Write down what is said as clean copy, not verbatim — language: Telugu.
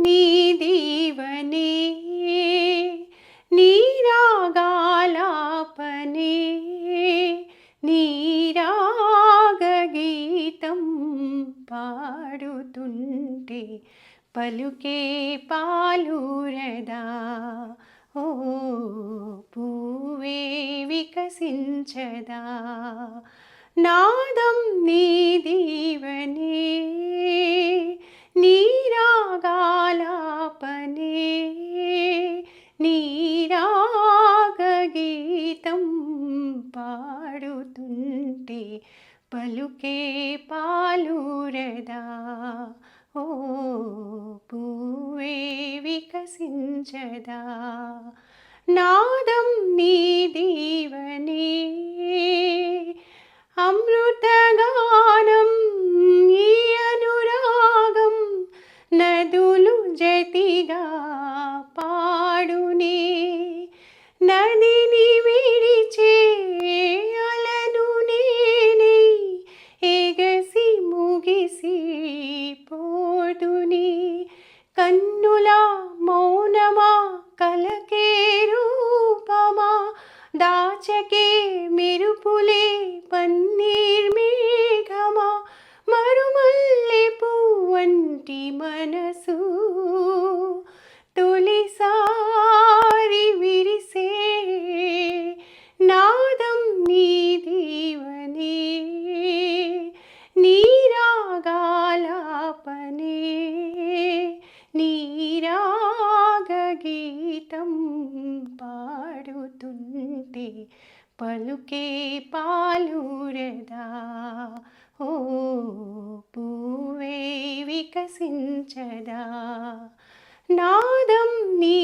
నీ దీవనే నీ రాగాలాపనే నీ రాగగీతం పాడుతుంటే పలుకే పాలూరదా ఓ పూవే వికసించదా నాదం నీ దీవనే నీ రాగాలాపనే నీ రాగగీతం పాడుతుంటే పలుకే పాలూరదా ఓ పూవే వికసించదా నాదం నీ దీవనే అమృతగానం ఈ అనురాగం నదులు జతిగా పాడునే నదిని విడిచే అలను నేనే ఎగసి ముగిసి పోదుని కన్నుల మౌనమా కలకే రూపమా దాచకే మెరుపులే పన్నీర్ మేఘమా మరుమల్లె పువ్వంటి మనసు తొలిసారి విరిసే నాదం నీ దీవనే నీ రాగాలాపనే నీ రాగగీతం పాడుతుంటే పలుకే పాలూరదా ఓ పూవే వికసించదా నాదం నీ